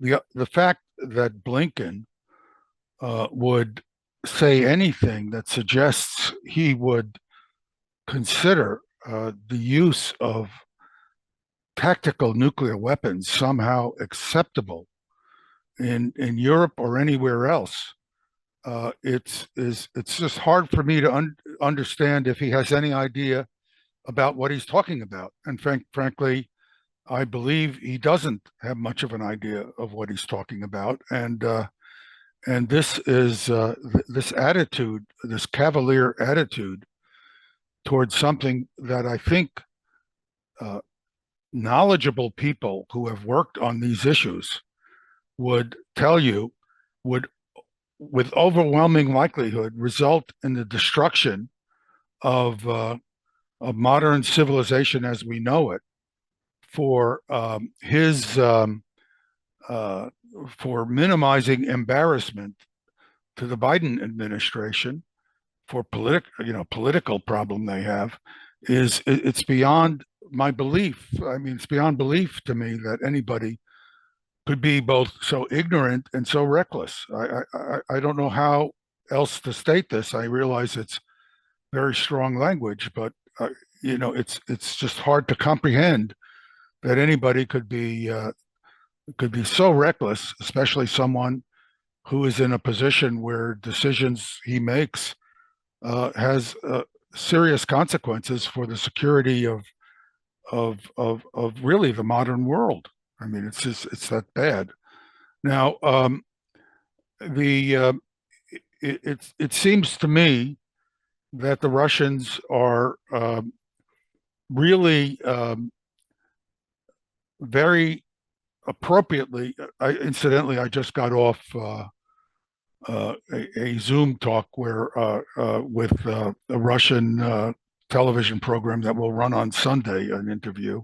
the fact that Blinken would say anything that suggests he would consider the use of tactical nuclear weapons somehow acceptable in Europe or anywhere else. It's just hard for me to understand if he has any idea about what he's talking about. And frankly, I believe he doesn't have much of an idea of what he's talking about. And this is this attitude, this cavalier attitude towards something that I think uh, knowledgeable people who have worked on these issues would tell you would, with overwhelming likelihood, result in the destruction of modern civilization as we know it for his uh, for minimizing embarrassment to the Biden administration for political problem they have it's beyond my belief. I mean, it's beyond belief to me that anybody could be both so ignorant and so reckless. I don't know how else to state this. I realize it's very strong language, but it's just hard to comprehend that anybody could be so reckless, especially someone who is in a position where decisions he makes has serious consequences for the security of really the modern world. I mean, it's that bad. Now, the it seems to me that the Russians are really very appropriately. Incidentally, I just got off a Zoom talk where with a Russian television program that will run on Sunday, an interview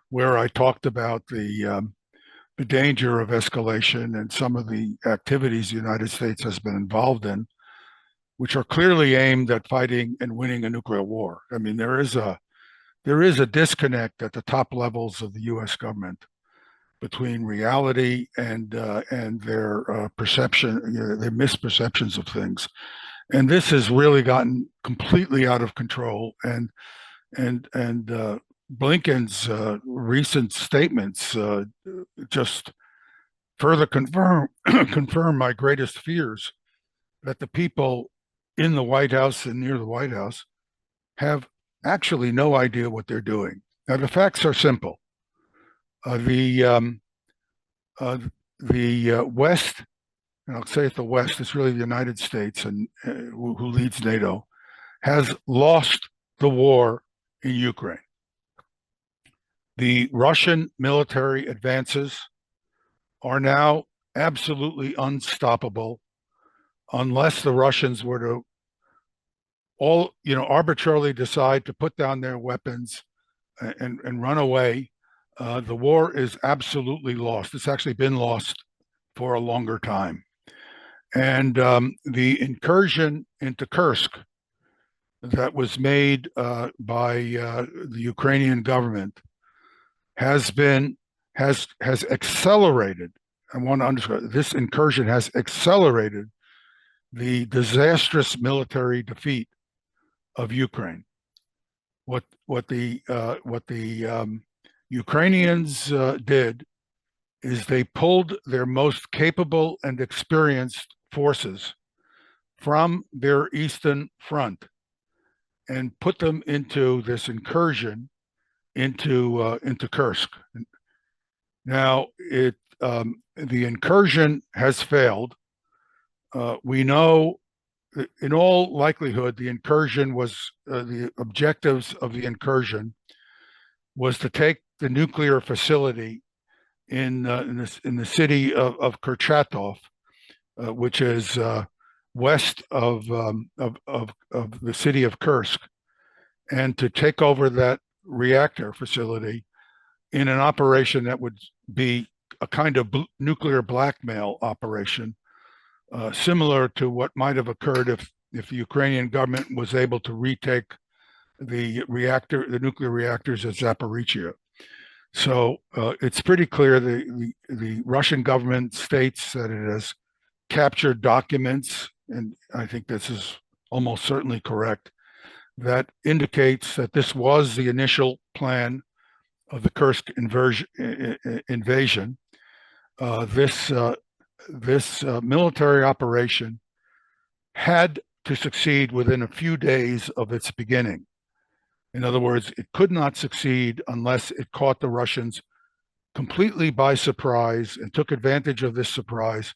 where I talked about the danger of escalation and some of the activities the United States has been involved in, which are clearly aimed at fighting and winning a nuclear war. I mean, there is a disconnect at the top levels of the U.S. government between reality and their perception, their misperceptions of things. And this has really gotten completely out of control. And Blinken's recent statements just further confirm confirm my greatest fears that the people in the White House and near the White House have actually no idea what they're doing. Now, the facts are simple. Uh, the um, uh, the West, and I'll say it the West, it's really the United States and who leads NATO, has lost the war in Ukraine. The Russian military advances are now absolutely unstoppable unless the Russians were to arbitrarily decide to put down their weapons and run away. The war is absolutely lost. It's actually been lost for a longer time. And the incursion into Kursk that was made by the Ukrainian government has accelerated. I want to underscore this incursion has accelerated the disastrous military defeat of Ukraine. What the Ukrainians did is they pulled their most capable and experienced forces from their eastern front and put them into this incursion into Kursk. Now, the incursion has failed. We know, in all likelihood, the incursion was the objectives of the incursion was to take the nuclear facility in the city of Kurchatov, which is west of the city of Kursk, and to take over that reactor facility in an operation that would be a kind of nuclear blackmail operation, similar to what might have occurred if the Ukrainian government was able to retake the nuclear reactors at Zaporizhia. So it's pretty clear the Russian government states that it has captured documents, and I think this is almost certainly correct, that indicates that this was the initial plan of the Kursk invasion. This military operation had to succeed within a few days of its beginning. In other words, it could not succeed unless it caught the Russians completely by surprise and took advantage of this surprise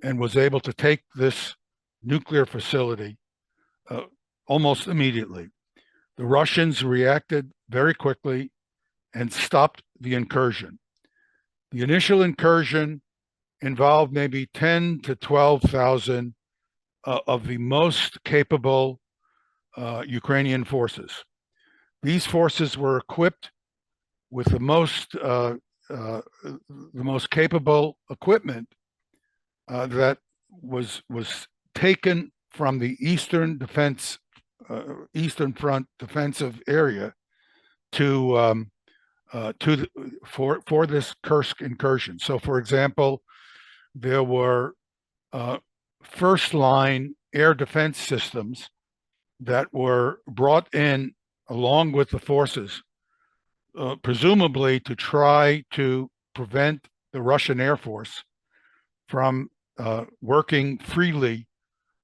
and was able to take this nuclear facility almost immediately. The Russians reacted very quickly and stopped the incursion. The initial incursion involved maybe 10 to 12,000 of the most capable Ukrainian forces. These forces were equipped with the most capable equipment that was taken from the Eastern Front defensive area for this Kursk incursion. So, for example, there were first line air defense systems that were brought in along with the forces, presumably to try to prevent the Russian Air Force from working freely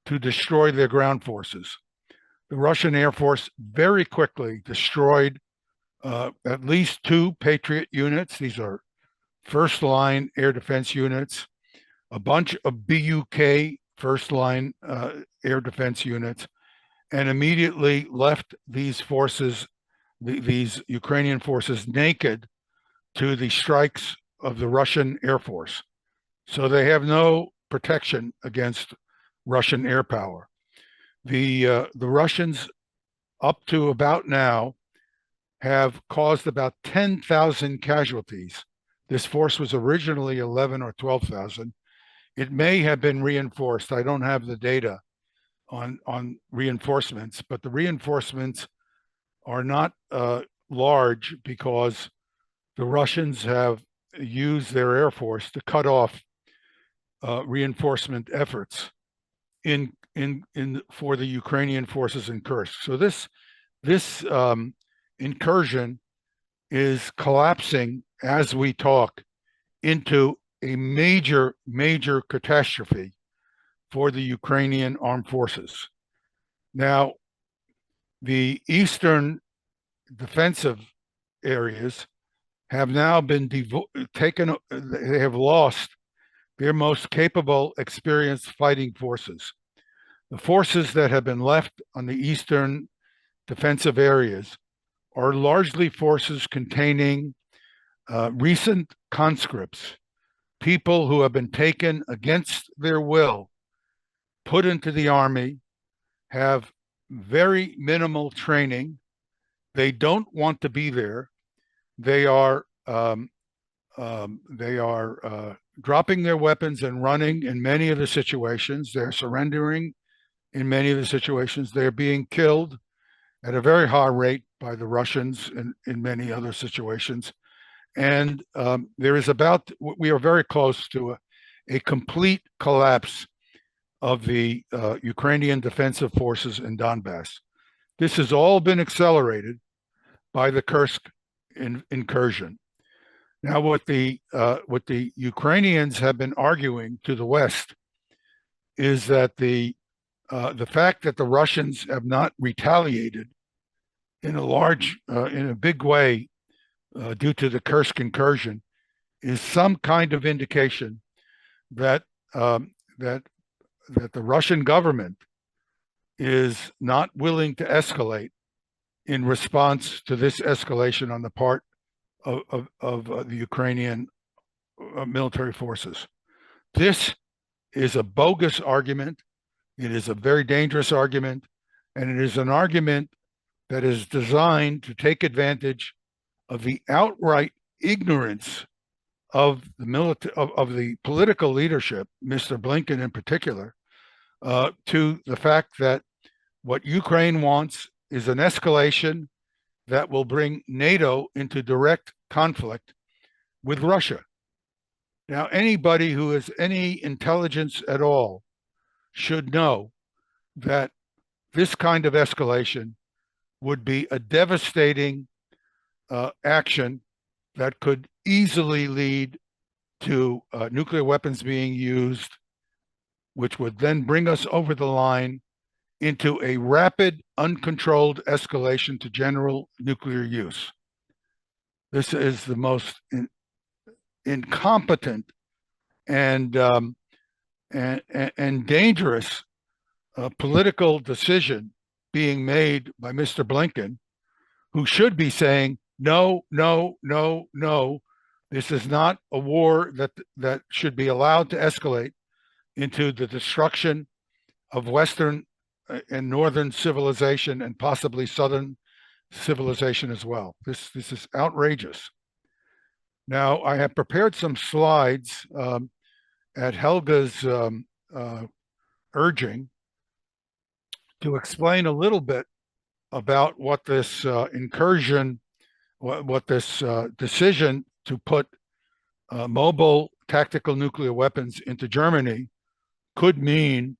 to destroy their ground forces. The Russian Air Force very quickly destroyed at least 2 Patriot units. These are first line air defense units, a bunch of BUK first line air defense units, and immediately left these forces, these Ukrainian forces, naked to the strikes of the Russian Air Force. So they have no protection against Russian air power. The Russians, up to about now, have caused about 10,000 casualties. This force was originally 11 or 12,000. It may have been reinforced. I don't have the data on reinforcements, but the reinforcements are not large because the Russians have used their Air Force to cut off reinforcement efforts for the Ukrainian forces in Kursk. So this incursion is collapsing as we talk into a major catastrophe for the Ukrainian armed forces. Now, the eastern defensive areas have now been taken. They have lost their most capable, experienced fighting forces. The forces that have been left on the eastern defensive areas are largely forces containing recent conscripts, people who have been taken against their will, put into the army, have very minimal training. They don't want to be there. They are dropping their weapons and running in many of the situations. They're surrendering in many of the situations. They're being killed at a very high rate by the Russians in many other situations. And we are very close to a complete collapse of the Ukrainian defensive forces in Donbass. This has all been accelerated by the Kursk incursion. Now, what the Ukrainians have been arguing to the West is that the fact that the Russians have not retaliated in a big way due to the Kursk incursion is some kind of indication that the Russian government is not willing to escalate in response to this escalation on the part of the Ukrainian military forces. This is a bogus argument. It is a very dangerous argument, and it is an argument that is designed to take advantage of the outright ignorance of the political leadership, Mr. Blinken in particular, to the fact that what Ukraine wants is an escalation that will bring NATO into direct conflict with Russia. Now, anybody who has any intelligence at all should know that this kind of escalation would be a devastating action that could easily lead to nuclear weapons being used, which would then bring us over the line into a rapid, uncontrolled escalation to general nuclear use. This is the most incompetent and dangerous political decision being made by Mr. Blinken, who should be saying, no, no, no, no, this is not a war that should be allowed to escalate into the destruction of Western and Northern civilization and possibly Southern civilization as well. This is outrageous. Now, I have prepared some slides at Helga's urging to explain a little bit about what this incursion, what this decision to put mobile tactical nuclear weapons into Germany could mean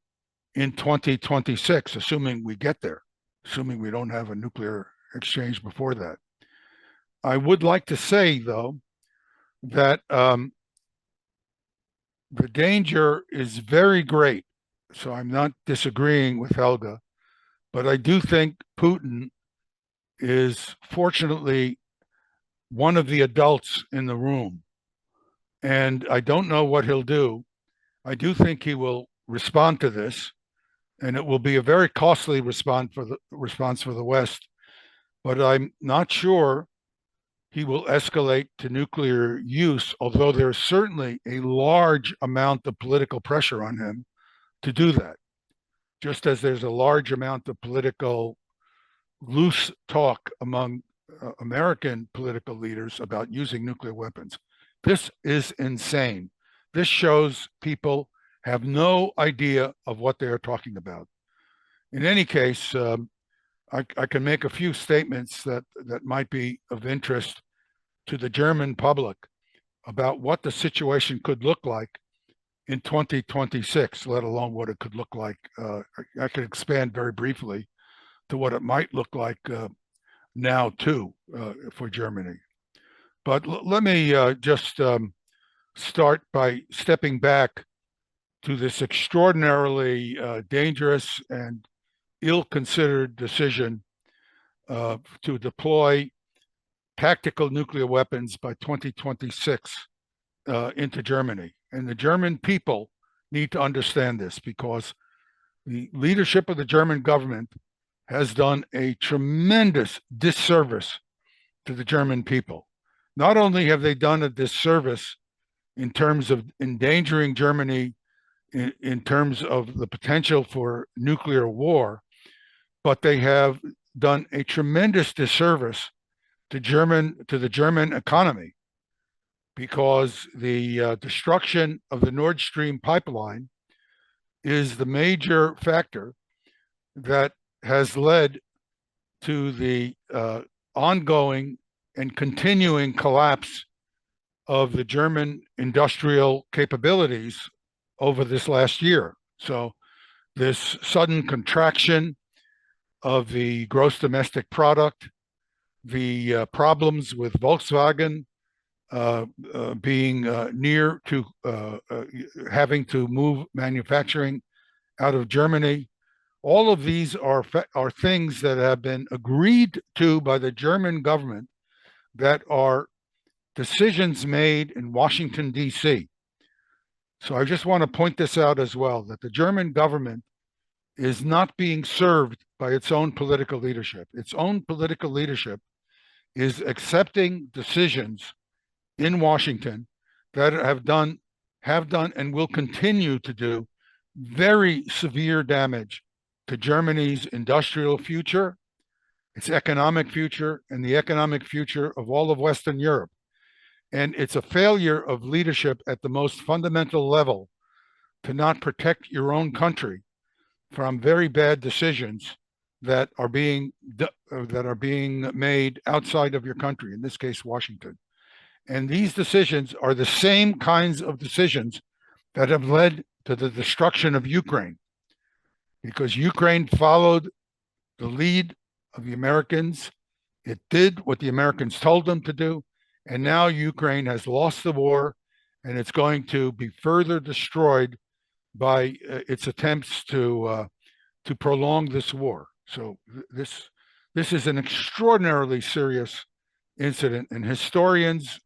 in 2026, assuming we get there, assuming we don't have a nuclear exchange before that. I would like to say, though, that the danger is very great. So I'm not disagreeing with Helga, but I do think Putin is fortunately one of the adults in the room. And I don't know what he'll do. I do think he will respond to this, and it will be a very costly response for the West. But I'm not sure he will escalate to nuclear use, although there's certainly a large amount of political pressure on him to do that, just as there's a large amount of political loose talk among American political leaders about using nuclear weapons. This is insane. This shows people have no idea of what they are talking about. In any case, I can make a few statements that might be of interest to the German public about what the situation could look like in 2026, let alone what it could look like. I could expand very briefly to what it might look like now too for Germany. But let me just start by stepping back to this extraordinarily dangerous and ill-considered decision to deploy tactical nuclear weapons by 2026 into Germany. And the German people need to understand this, because the leadership of the German government has done a tremendous disservice to the German people. Not only have they done a disservice in terms of endangering Germany in terms of the potential for nuclear war, but they have done a tremendous disservice to the German economy, because the destruction of the Nord Stream pipeline is the major factor that has led to the ongoing and continuing collapse of the German industrial capabilities over this last year. So this sudden contraction of the gross domestic product, the problems with Volkswagen being near to having to move manufacturing out of Germany. All of these are things that have been agreed to by the German government, that are decisions made in Washington, D.C. So I just want to point this out as well, that the German government is not being served by its own political leadership. Its own political leadership is accepting decisions in Washington that have done and will continue to do very severe damage to Germany's industrial future, its economic future, and the economic future of all of Western Europe. And it's a failure of leadership at the most fundamental level to not protect your own country from very bad decisions that are being made outside of your country, in this case, Washington. And these decisions are the same kinds of decisions that have led to the destruction of Ukraine, because Ukraine followed the lead of the Americans. It did what the Americans told them to do. And now Ukraine has lost the war, and it's going to be further destroyed by its attempts to prolong this war. So this is an extraordinarily serious incident, and historians,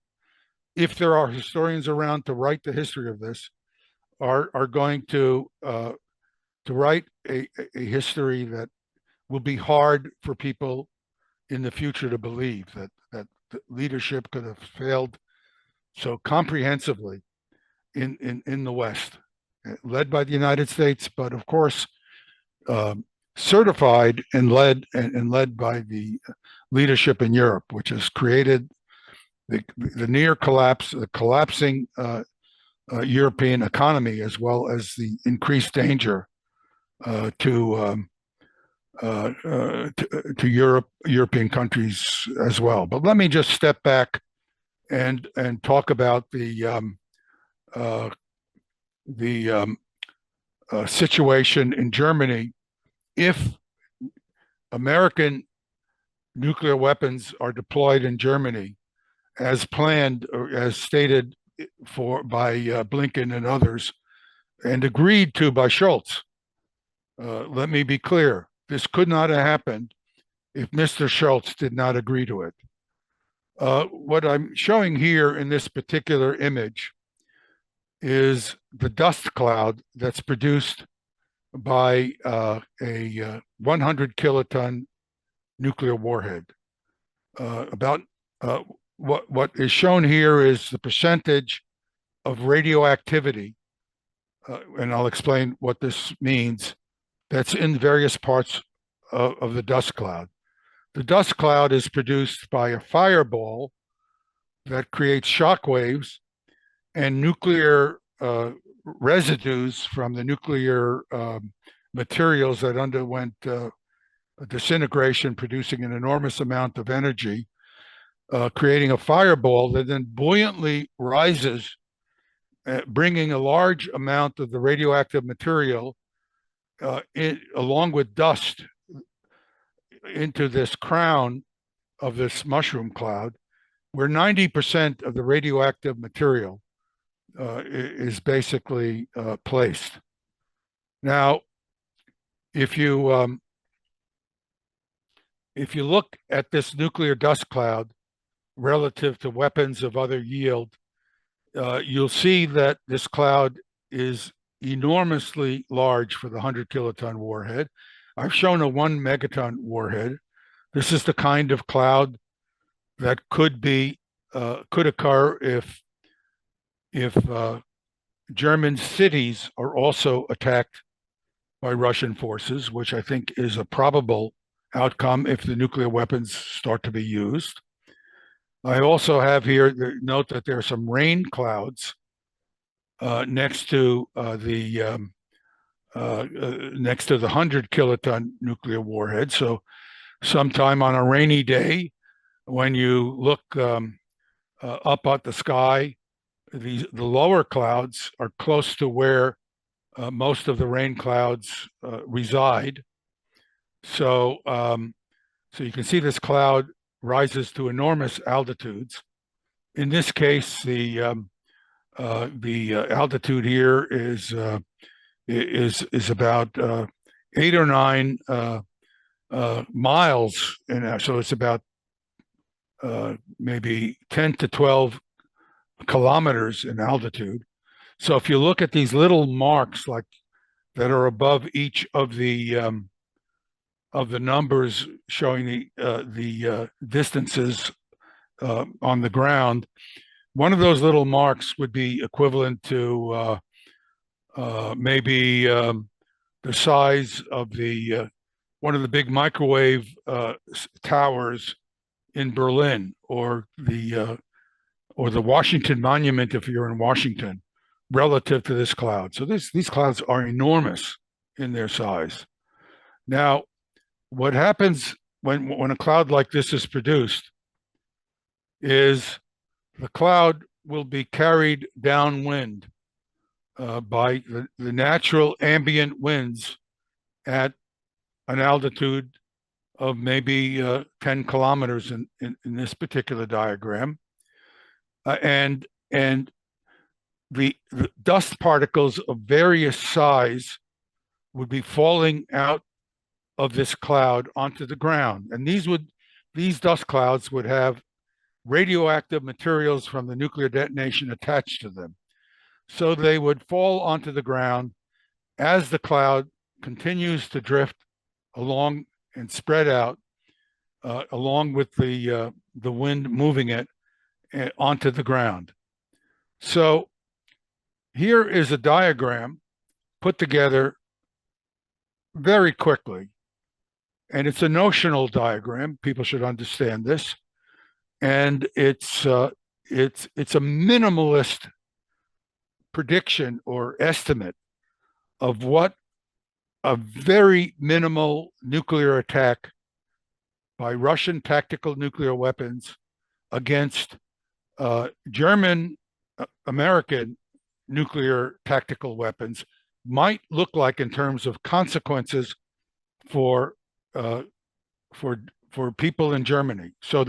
if there are historians around to write the history of this, are going to write a history that will be hard for people in the future to believe, that the leadership could have failed so comprehensively in the West, led by the United States, but of course certified and led by the leadership in Europe, which has created the near collapse, the collapsing European economy, as well as the increased danger to European countries as well. But let me just step back and talk about the situation in Germany. If American nuclear weapons are deployed in Germany as planned or as stated by Blinken and others, and agreed to by Scholz, let me be clear, this could not have happened if Mr. Scholz did not agree to it. What I'm showing here in this particular image is the dust cloud that's produced by a 100 kiloton nuclear warhead. What is shown here is the percentage of radioactivity, and I'll explain what this means, that's in various parts of the dust cloud. The dust cloud is produced by a fireball that creates shock waves, and nuclear residues from the nuclear materials that underwent disintegration, producing an enormous amount of energy, creating a fireball that then buoyantly rises, bringing a large amount of the radioactive material along with dust into this crown of this mushroom cloud, where 90% of the radioactive material is basically placed. Now, if you look at this nuclear dust cloud relative to weapons of other yield, you'll see that this cloud is enormously large for the 100 kiloton warhead. I've shown a 1 megaton warhead. This is the kind of cloud that could occur if German cities are also attacked by Russian forces, which I think is a probable outcome if the nuclear weapons start to be used. I also have here, note that there are some rain clouds next to the 100 kiloton nuclear warhead. So sometime on a rainy day, when you look up at the sky, the lower clouds are close to where most of the rain clouds reside. So you can see this cloud rises to enormous altitudes. In this case, the altitude here is about 8 or 9 miles, and so it's about maybe 10 to 12 kilometers in altitude. So if you look at these little marks like that are above each of the numbers showing the distances on the ground, one of those little marks would be equivalent to maybe the size of the one of the big microwave towers in Berlin, or the Washington Monument if you're in Washington, relative to this cloud. So these clouds are enormous in their size. Now, what happens when a cloud like this is produced is the cloud will be carried downwind by the natural ambient winds at an altitude of maybe 10 kilometers in this particular diagram. And the dust particles of various size would be falling out of this cloud onto the ground. And these dust clouds would have radioactive materials from the nuclear detonation attached to them. So they would fall onto the ground as the cloud continues to drift along and spread out along with the wind moving it onto the ground. So here is a diagram put together very quickly, and it's a notional diagram. People should understand this, and it's a minimalist prediction or estimate of what a very minimal nuclear attack by Russian tactical nuclear weapons against German, American nuclear tactical weapons might look like in terms of consequences for people in Germany. So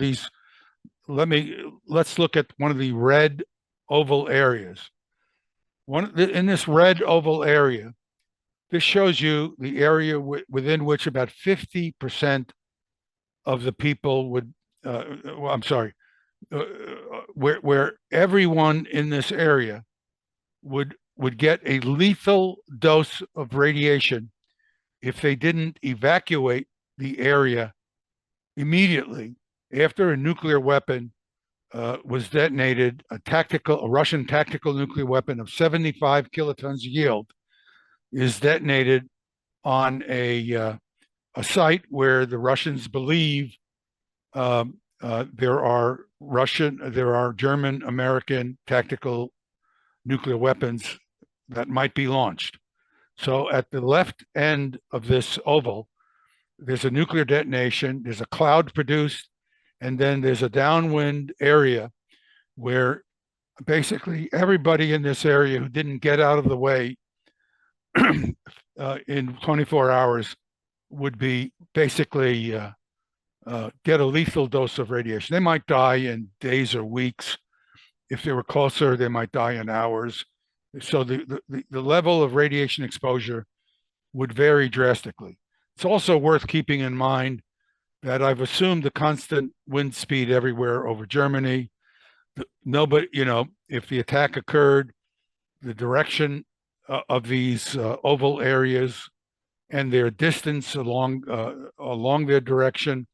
let's look at one of the red oval areas. In this red oval area, this shows you the area within which about 50% of the people would, where everyone in this area would get a lethal dose of radiation if they didn't evacuate the area immediately after a nuclear weapon was detonated, a Russian tactical nuclear weapon of 75 kilotons yield is detonated on a site where the Russians believe there are German, American tactical nuclear weapons that might be launched. So at the left end of this oval, there's a nuclear detonation, there's a cloud produced, and then there's a downwind area where basically everybody in this area who didn't get out of the way in 24 hours would be basically get a lethal dose of radiation. They might die in days or weeks. If they were closer, they might die in hours. So the level of radiation exposure would vary drastically. It's also worth keeping in mind that I've assumed the constant wind speed everywhere over Germany. Nobody, if the attack occurred, the direction of these oval areas and their distance along their direction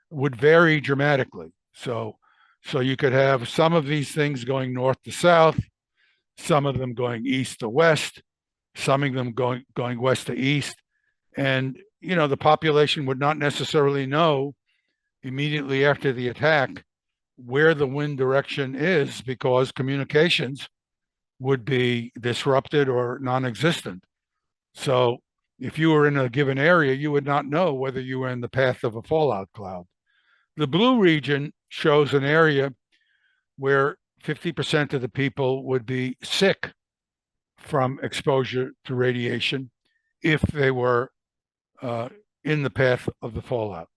would vary dramatically. So you could have some of these things going north to south, some of them going east to west, some of them going west to east, and the population would not necessarily know immediately after the attack where the wind direction is because communications would be disrupted or non-existent. So if you were in a given area, you would not know whether you were in the path of a fallout cloud. The blue region shows an area where 50% of the people would be sick from exposure to radiation if they were in the path of the fallout.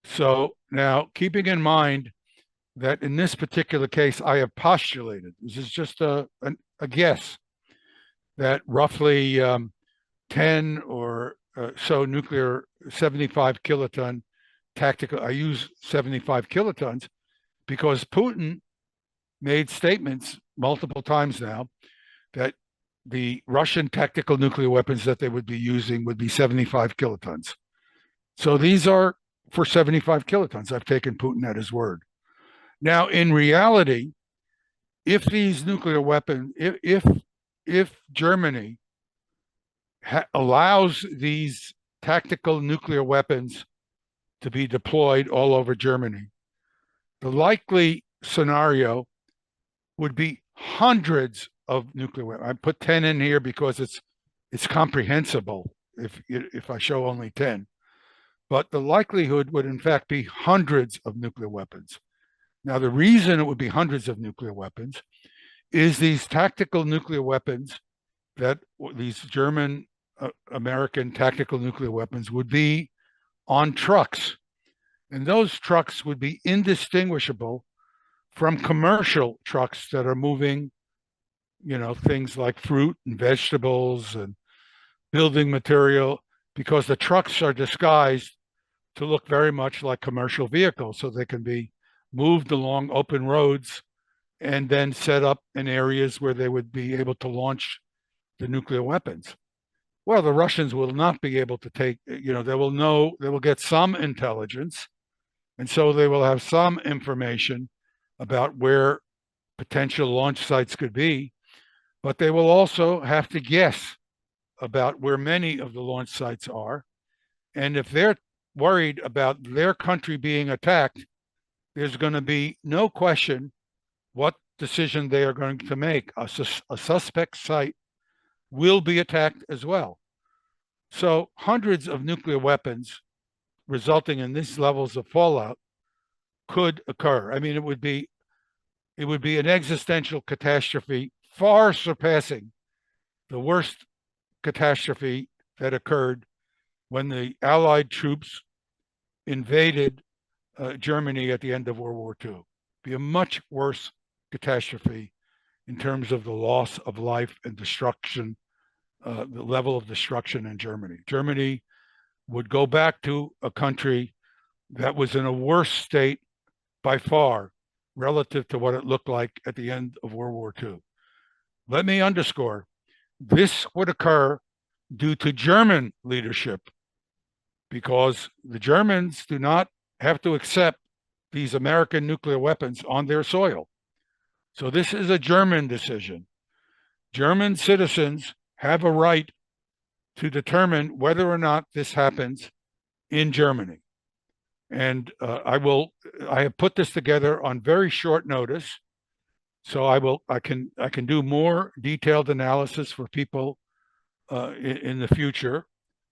So now, keeping in mind that in this particular case, I have postulated, this is just a guess, that roughly 10 or so nuclear 75 kiloton tactical, I use 75 kilotons because Putin made statements multiple times now that the Russian tactical nuclear weapons that they would be using would be 75 kilotons. So these are for 75 kilotons. I've taken Putin at his word. Now, in reality, if these nuclear weapons, if Germany allows these tactical nuclear weapons to be deployed all over Germany, the likely scenario would be hundreds of nuclear weapons. I put 10 in here because it's comprehensible if I show only 10. But the likelihood would in fact be hundreds of nuclear weapons. Now, the reason it would be hundreds of nuclear weapons is these tactical nuclear weapons that these German American tactical nuclear weapons would be on trucks. And those trucks would be indistinguishable from commercial trucks that are moving, things like fruit and vegetables and building material, because the trucks are disguised to look very much like commercial vehicles, so they can be moved along open roads and then set up in areas where they would be able to launch the nuclear weapons. Well, the Russians will not be able to take, they will get some intelligence, and so they will have some information about where potential launch sites could be, but they will also have to guess about where many of the launch sites are. And if they're worried about their country being attacked, there's going to be no question what decision they are going to make. A suspect site will be attacked as well. So hundreds of nuclear weapons resulting in these levels of fallout could occur. I mean, it would be an existential catastrophe far surpassing the worst catastrophe that occurred when the Allied troops invaded Germany at the end of World War II. Be a much worse catastrophe in terms of the loss of life and destruction, the level of destruction in Germany. Germany would go back to a country that was in a worse state by far relative to what it looked like at the end of World War II. Let me underscore, this would occur due to German leadership, because the Germans do not have to accept these American nuclear weapons on their soil. So this is a German decision. German citizens have a right to determine whether or not this happens in Germany. And I have put this together on very short notice. So I can do more detailed analysis for people in the future.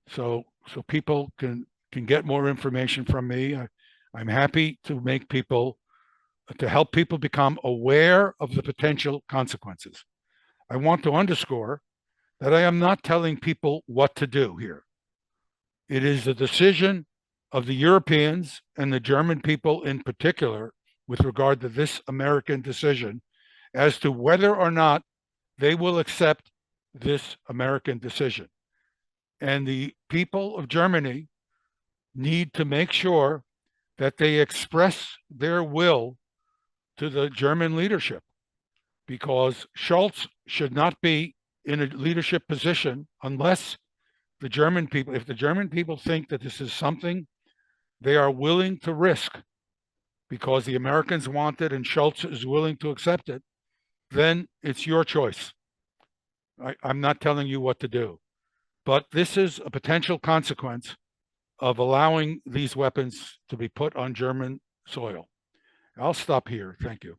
So people can get more information from me. I'm happy to help people become aware of the potential consequences. I want to underscore that I am not telling people what to do here. It is the decision of the Europeans and the German people in particular with regard to this American decision as to whether or not they will accept this American decision. And the people of Germany need to make sure that they express their will to the German leadership, because Scholz should not be in a leadership position unless if the German people think that this is something they are willing to risk because the Americans want it and Scholz is willing to accept it, then it's your choice. I'm not telling you what to do, but this is a potential consequence of allowing these weapons to be put on German soil. I'll stop here. Thank you.